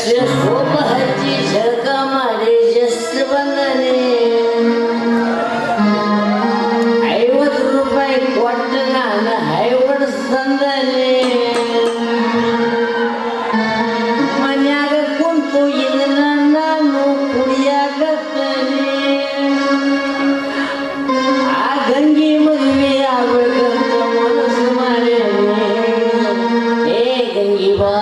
Sofa ಹಚ್ಚಿ ಜಳಕ ಮಾಡಿ ಜಸ್ಟ್ ಬಂದನೆ 50 ರೂಪಾಯಿ ಕೊಟ್ಟು ನಾನು ಹೈವಡ್ಸ್ ತಂದನೆ ಮನ್ಯಾಗ ಕುಂತು ಇದನ್ನ ನಾನು ಕುಡಿಯಾಕತ್ತನೆ ಆ ಗಂಗಿ ಮದುವೆ ಆಗ್ಬೇಕಂತ ಮನಸ್ಸು ಮಾಡೇನೆ ಏ ಗಂಗಿ ಬಾ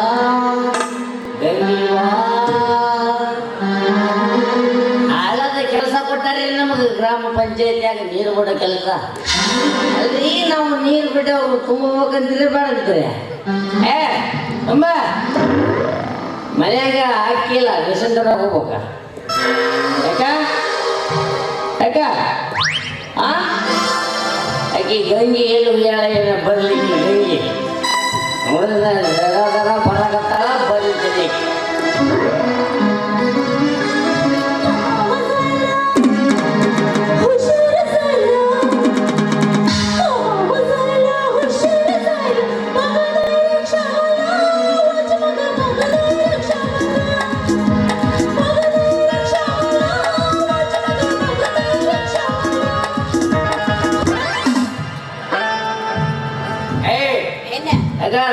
ಹಾಳಾದ ಕೆಲಸ ಕೊಟ್ಟಾರೆ ನಮಗೆ ಗ್ರಾಮ ಪಂಚಾಯತ್ಯಾಗ ನೀರು ಬಿಡೋ ಕೆಲಸ ಅಲ್ರಿ ನಾವು ನೀರು ಬಿಟ್ಟು ಅವ್ರು ತುಂಬಬೇಕಂದ್ರೆ ಬೇಡಂತಾರೆ ಏ ತುಂಬ ಮನ್ಯಾಗ ಹಾಕಿಲ್ಲ ರೇಷನ್ ತಡ ಹೋಗ್ಬೇಕ ಯಾಕ ಯಾಕ ಆ ಆಕಿ ಗಂಗಿ ಏನು ಏನ ಬರ್ಲಿ ಗಂಗಿ ನೋಡಿದ ದರ ಬರಕತ್ತಾಳ ಬರೀತೀನಿ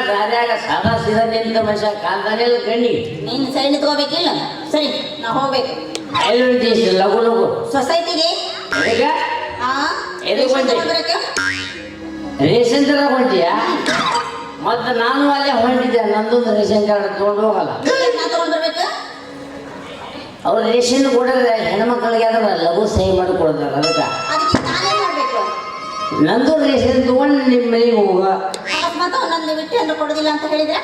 ದಾರ್ಯಾಗ ಸಾದಾ ಸೀದಾ ನಿಂತ ಮನುಷ್ಯ ಕಾಲ್ದಾನೆಲ್ಲ ಗಣ್ಣಿ ನೀನು ಸರಿ ನಿಂತ್ಕೋಬೇಕಿಲ್ಲ ಸರಿ ನಾ ಹೋಗ್ಬೇಕು ಲಘು ಲಘು ಸೊಸೈಟಿಗೆ ಈಗ ರೇಷನ್ ತರ ಹೊಂಟಿಯ ಮತ್ತೆ ನಾನು ಅಲ್ಲೇ ಹೊಂಟಿದ್ದೆ ನಂದೊಂದು ರೇಷನ್ ಕಾರ್ಡ್ ತಗೊಂಡು ಹೋಗಲ್ಲ ನಾ ತಗೊಂಡ್ ಬರ್ಬೇಕು ಅವ್ರು ರೇಷನ್ ಕೊಡೋದ್ರೆ ಹೆಣ್ಮಕ್ಳಿಗೆ ಆದ್ರೆ ಲಘು ಸಹಿ ಮಾಡಿ ಕೊಡ್ತಾರೆ ಅದಕ್ಕೆ ನಾನೇನ್ ಮಾಡ್ಬೇಕು ನಂದು ರೇಷನ್ ತಗೊಂಡು ನಿಮ್ಮ ಮನೆಗೆ ಹೋಗ ಅಕಸ್ಮಾತ್ ನನ್ನ ಬಿಟ್ಟು ಅಂದ್ರೆ ಕೊಡೋದಿಲ್ಲ ಅಂತ ಹೇಳಿದ್ರೆ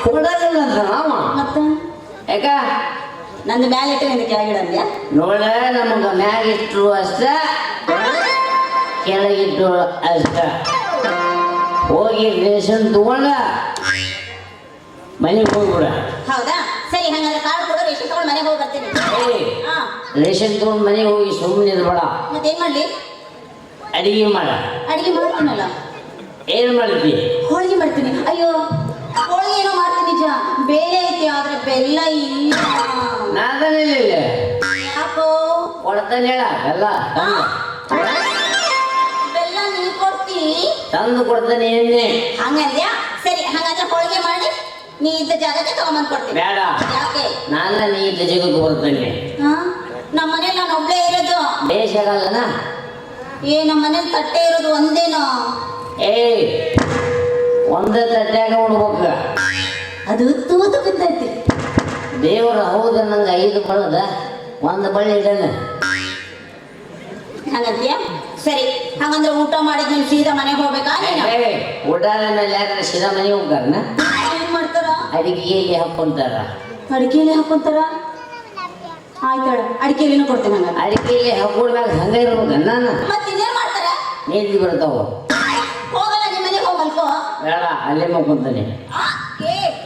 ಕೊಡೋದಿಲ್ಲ ಅಂತ ನಾವ ಮತ್ತೆ ಯಾಕ ನಂದು ಮ್ಯಾಲೆ ಇಟ್ಟು ನಿಂದು ಕೆಳಗಿಡ ಅಂದ್ಯಾ ನೋಡ ನಮಗ ಮ್ಯಾಗಿಟ್ಟು ಅಷ್ಟ ಕೆಳಗಿಟ್ಟು ಅಷ್ಟ ಹೋಗಿ ರೇಷನ್ ತಗೊಂಡ ಮನೆಗೆ ಹೋಗ್ಬಿಡ ಹೌದಾ ಸರಿ ಹಂಗಂದ್ರೆ ಕಾರ್ಡ್ ಕೊಡು ರೇಷನ್ ತಗೊಂಡು ಮನೆಗೆ ಹೋಗಿ ಬರ್ತೀನಿ ರೇಷನ್ ತಗೊಂಡು ಮನೆಗೆ ಹೋಗಿ ಸುಮ್ಮನೆ ಇರ್ಬೇಡ ಮತ್ತೇನ್ ಮಾಡ್ಲಿ ಅಡಿಗೆ ಮಾಡ ಅಡಿಗೆ ಮಾಡ್ತೀನಲ್ಲ ಏನ್ ಮಾಡ್ತಿ ಹೋಳಿಗೆ ಮಾಡ್ತೀನಿ ಅಯ್ಯೋ ಹೋಳಿಗೆ ಏನೋ ಮಾಡ್ತೀನಿ ನಿಜ ಬೇಳೆ ಐತಿ ಆದ್ರೆ ಬೆಲ್ಲ ಇಲ್ಲ ನಾದನಿಲ್ಲ ಯಾಕೋ ಕೊಡ್ತಾನೆ ಹೇಳ ಬೆಲ್ಲ ಬೆಲ್ಲ ನೀ ಕೊಡ್ತಿ ತಂದು ಕೊಡ್ತಾನೆ ಎಣ್ಣೆ ಹಂಗಂದ್ಯಾ ಸರಿ ಹಂಗಂದ್ರೆ ಹೋಳಿಗೆ ಮಾಡಿ ನೀ ಇದ್ದ ಜಾಗಕ್ಕೆ ತಗೊಂಬಂದ್ ಕೊಡ್ತೀನಿ ಬೇಡ ಯಾಕೆ ನಾನು ನೀ ಇದ್ದ ಜಗಕ್ಕೆ ಬರ್ತೇನೆ ನಮ್ಮ ಮನೇಲಿ ನಾನು ಒಬ್ಳೇ ಇರೋದು ದೇಶ ಆಗಲ್ಲನ ನಮ್ಮ ಮನೇಲಿ ತಟ್ಟೆ ಇರೋದು ಒಂದೇನೋ ಒಂದೇ ತಟ್ಟ್ಯಾಗ ಉಣ್ಬೇಕ ಅದು ತೂತು ಬಿದ್ದೈತಿ ದೇವರ ಹೌದ ನಂಗೆ 5 ಬಳ್ಳದ ಒಂದು ಬಳ್ಳಿ ಇಡಣ ಹಂಗಂತೀಯ ಸರಿ ಹಂಗಂದ್ರೆ ಊಟ ಮಾಡಿದ್ಮೇಲೆ ಸೀದಾ ಮನೆಗೆ ಹೋಗ್ಬೇಕಾ ಊಟ ಮೇಲೆ ಯಾರ ಸೀದಾ ಮನೆಗೆ ಹೋಗ್ತಾರನ ಏನ್ ಮಾಡ್ತಾರ ಅಡಿಗೆಯಲ್ಲಿ ಹಾಕೊಂತಾರ ಅಡಿಕೆಯಲ್ಲಿ ಹಾಕೊಂತಾರ ಆಯ್ತಾಳ ಅಡಿಕೆಯಲ್ಲಿನೂ ಕೊಡ್ತೀನಿ ಹಂಗ ಅಡಿಕೆಯಲ್ಲಿ ಹಾಕೊಂಡಾಗ ಹಂಗ ಇರ್ಬೇಕ ನಾನು ಮತ್ತೆ ಇನ್ನೇನ್ ಮಾಡ್ತಾರ ನೀತಿ ಬರ್ತಾವ ಹೋಗಲ್ಲ ನಿಮ್ಮ ಮನೆಗೆ ಹೋಗಲ್ಕೋ ಬೇಡ ಅಲ್ಲೇ ಮಕ್ಕೊಂತಾನೆ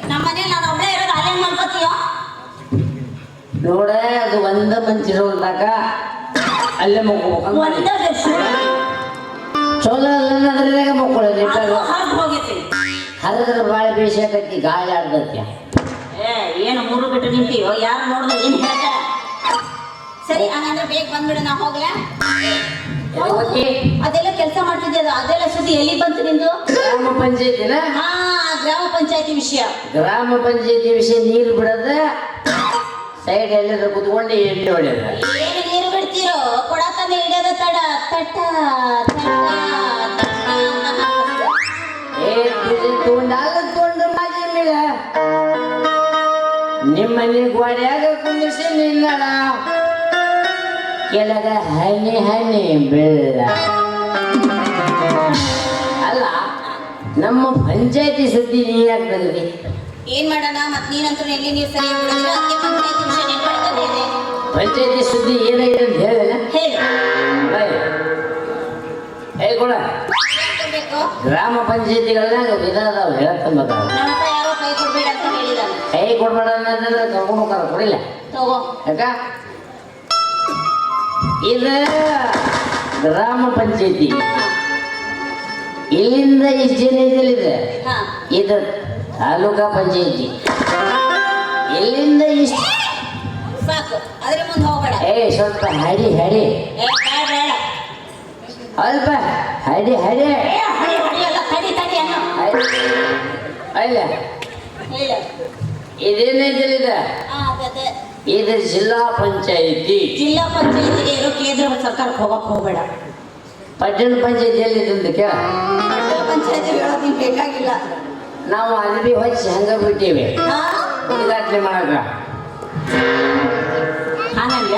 ನಮ್ಮ ಮನೇಲಿ ನಾನು ಒಬ್ಬಳೇ ಇರೋದು ಅಲ್ಲೇ ಮಾಡ್ಕೋತೀಯ ನೋಡ ಅದು ಒಂದ ಮಂಚಿರೋಲ್ದಾಗ ಅಲ್ಲೇ ಮಕ್ಕೋಬೇಕಂತ ಚಲೋ ಅಲ್ಲ ಅದ್ರಾಗ ಮಕ್ಕೊಳ್ಳಿ ಹೋಗೈತಿ ಹರಿದ್ರೆ ಬಾಳೆ ಬೇಸಾಕತ್ತಿ ಗಾಳಿ ಆಡ್ದತ್ಯ ಏನು ಮೂರು ಬಿಟ್ಟು ನಿಂತೀವೋ ಯಾರು ನೋಡಿದ್ರೆ ಏನ್ ಹೇಳ್ತಾರ ಸರಿ ಹಂಗಂದ್ರೆ ಬೇಗ ಬಂದ್ಬಿಡು ನಾ ಹೋಗ್ಲಾ ಅದೆಲ್ಲ ಕೆಲಸ ಮಾಡ್ತಿದ್ದೆ ಅದೆಲ್ಲ ಸುದ್ದಿ ಎಲ್ಲಿ ಬಂತು ನಿಂದು ಗ್ರಾಮ ಪಂಚಾಯತಿನ ಗ್ರಾಮ ಪಂಚಾಯತಿ ವಿಷಯ ಗ್ರಾಮ ಪಂಚಾಯತಿ ವಿಷಯ ನೀರು ಬಿಡದ ಸೈಡ್ ಎಲ್ಲರ ಕುತ್ಕೊಂಡು ಎಣ್ಣೆ ಹೊಡೆದ ಏನು ನೀರು ಬಿಡ್ತೀರೋ ಕೊಡತನ ಹಿಡಿಯೋದ ತಡ ತಟ್ಟ ತಗೊಂಡು ಮಾಜಿ ಮೇಲೆ ನಿಮ್ಮ ಮನೆ ಗೋಡ್ಯಾಗ ಕುಂದಿಸಿ ನಿಲ್ಲಣ ಕೆಳಗ ಹನಿ ಹನಿ ಬೆಳ್ಳ ಅಲ್ಲ ನಮ್ಮ ಪಂಚಾಯತಿ ಸುದ್ದಿ ನೀ ಯಾಕೆ ಬಂದಿ ಏನ್ ಮಾಡೋಣ ಮತ್ ನೀನಂತೂ ಎಲ್ಲಿ ನೀರು ಸರಿಯಾಗಿ ಬಿಡೋದಿಲ್ಲ ಅದಕ್ಕೆ ಪಂಚಾಯತಿ ವಿಷಯ ನೆನ್ಪಡ್ಕೊಂಡಿದೆ ಪಂಚಾಯತಿ ಸುದ್ದಿ ಏನಾಗಿದೆ ಅಂತ ಹೇಳ ಹೇಳು ಹೇಳ್ಕೊಡ ಗ್ರಾಮ ಪಂಚಾಯತಿಗಳನ್ನ ವಿಧ ಅದಾವ ಹೇಳ್ಕೊಂಬ ಯಾರೋ ಕೈ ಕೊಡ್ಬೇಡ ಅಂತ ಹೇಳಿದಾನೆ ಕೈ ಕೊಡ್ಬೇಡ ಅನ್ನೋದ್ರೆ ಕರ್ಕೊಂಡು ಹೋಗ್ತಾರ ಕೊಡಿಲ್ಲ ತಗೋ ಯಾಕ ಇದು ಗ್ರಾಮ ಪಂಚಾಯತಿ ಇಲ್ಲಿಂದ ಇಷ್ಟು ಜನ ಇದೆ ಇದು ತಾಲೂಕಾ ಪಂಚಾಯತಿ ಎಲ್ಲಿಂದ ಇಷ್ಟು ಸಾಕು ಅದ್ರ ಮುಂದೆ ಹೋಗ್ಬೇಡ. ಸ್ವಲ್ಪ ಹಡಿ ಹಡಿ ಏ ಬೇಡ ಬೇಡ. ಅಲ್ಪ ಹಡಿ ಹಡಿ ಏ ಹಡಿ ಹಡಿ ಅಲ್ಲ ತಡಿ ತಡಿ ಅನ್ನೋ. ಅಲ್ಲ ಹೇಳು. ಇದೇನೈತಿಲ್ಲ ಇದು ಅದೇ ಇದು ಜಿಲ್ಲಾ ಪಂಚಾಯಿತಿ. ಜಿಲ್ಲಾ ಪಂಚಾಯತಿಗೆ ಇರೋ ಕೇಂದ್ರ ಸರ್ಕಾರಕ್ಕೆ ಹೋಗಕ್ ಹೋಗ್ಬೇಡ. ಪಟ್ಟಣ ಪಂಚಾಯಿತಿ ಎಲ್ಲಿದೆ ಕೇಳ. ಪಟ್ಟಣ ಪಂಚಾಯತಿ ಹೇಳೋದು ನಿಂಗೆ ಬೇಕಾಗಿಲ್ಲ. ನಾವು ಅರ್ಬಿ ಹೊಚ್ಚಿ ಹಂಗ ಬಿಟ್ಟಿವಿ ಉದ್ಘಾಟನೆ ಮಾಡಕ. ಹಾಗಲ್ಲ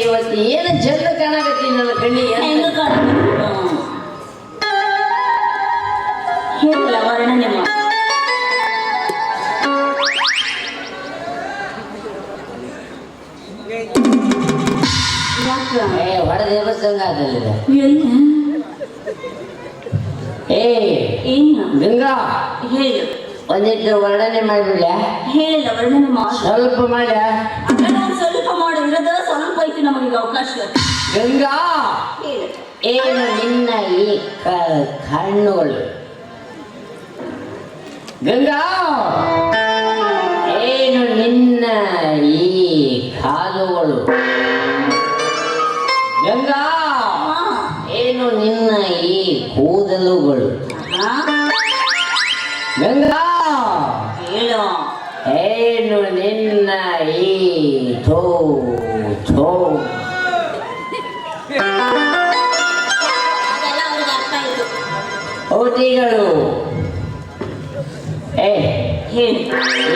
ಇವತ್ತು ಏನು ಚಂದ ಕಾಣಕತ್ತೀನಿ ನನ್ನ ಕಣ್ಣಿಗೆ. ಹೆಂಗ ಹೇಳಿಲ್ಲ ವರ್ಣ ನಿಮ್ಮ ಹೊಡೆದ ದೇವಸ್ಥಾನ ಅದಲ್ಲಿದೆ. ಏನು ಗಂಗಾ ಹೇಳು. ಒಂದಿಟ್ಟು ವರ್ಣನೆ ಮಾಡಿಬಿಡ್ಲ. ಹೇಳಿಲ್ಲ ವರ್ಣನೆ ಮಾಡು. ಸ್ವಲ್ಪ ಮಾಡ. ಸ್ವಲ್ಪ ಮಾಡು. ಇರೋದ ಸ್ವಲ್ಪ ಐತಿ ನಮಗೆ ಅವಕಾಶ. ಗಂಗಾ ಹೇಳು. ಏನು ನಿನ್ನ ಈ ಕಣ್ಣುಗಳು. ಗಂಗಾ ಏನು ನಿನ್ನ ಈ ಕಾಲುಗಳು. ಗಂಗಾ ಏನು ನಿನ್ನ ಈ ಕೂದಲುಗಳು. ಗಂಗಾ ಹೇಳು. ಏನು ನಿನ್ನ ಈ ಥೋ ಥೋ. ಅದೆಲ್ಲ ಅವ್ರಿಗೆ ಅರ್ಥ ಆಯ್ತು. ಓಟಿಗಳು. ಹೇಳಿ.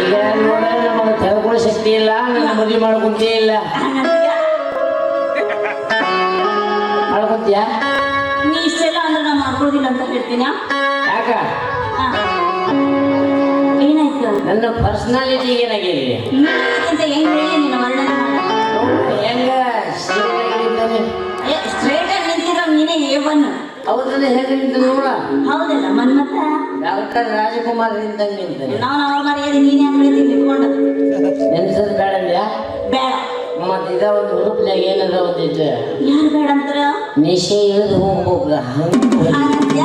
ಈಗ ನೋಡ ನಮಗೆ ತೆಗೆದುಕೊಳ್ಳೋ ಶಕ್ತಿ ಇಲ್ಲ. ನನ್ನ ಮದುವೆ ಮಾಡ್ಕೊಂತೇ ಇಲ್ಲ. ಮಾಡ್ಕೊಂತೀಯ? ನೀ ಇಷ್ಟೆಲ್ಲ ಅಂದ್ರೆ ನಾ ಮಾಡ್ಕೊಳ್ಳೋದಿಲ್ಲ ಅಂತ ಹೇಳ್ತೀನ. ಯಾಕ? ಏನಾಯ್ತು? ನನ್ನ ಪರ್ಸನಾಲಿಟಿ ಏನಾಗಿದೆ ಅಂತ ಹೆಂಗ್ ಹೇಳಿ ನಿನ್ನ ವರ್ಣನೆ ಹೆಂಗ ಸ್ಟ್ರೇಟ್ ಆಗಿ ನಿಂತಿರೋ ನೀನೇ ಏವನ್. ಹೌದಲ್ಲ ಹೆಂಗ ನಿಂತ ನೋಡ. ಹೌದಲ್ಲ ಮನ್ಮತ ಡಾಕ್ಟರ್ ರಾಜಕುಮಾರ್ ನಿಂತಂಗ ನಿಂತ. ನಾವು ಅವ್ರ ಮರ್ಯಾದೆ ನೀನೇ ಹಾಕಿ ನಿಂತ್ಕೊಂಡು ನೆನ್ಸದ್ ಬೇಡಲ್ಯಾ? ಬೇಡ. ಮತ್ತ ಇದ ಒಂದು ಹುರುಪ್ನ್ಯಾಗ ಏನದ ಒಂದಿತ್ತು ಯಾರು ಬೇಡ ಅಂತಾರ? ನಿಶೆ ಇಳಿದು ಹೋಗ್ಬೇಕು ಹಂಗ.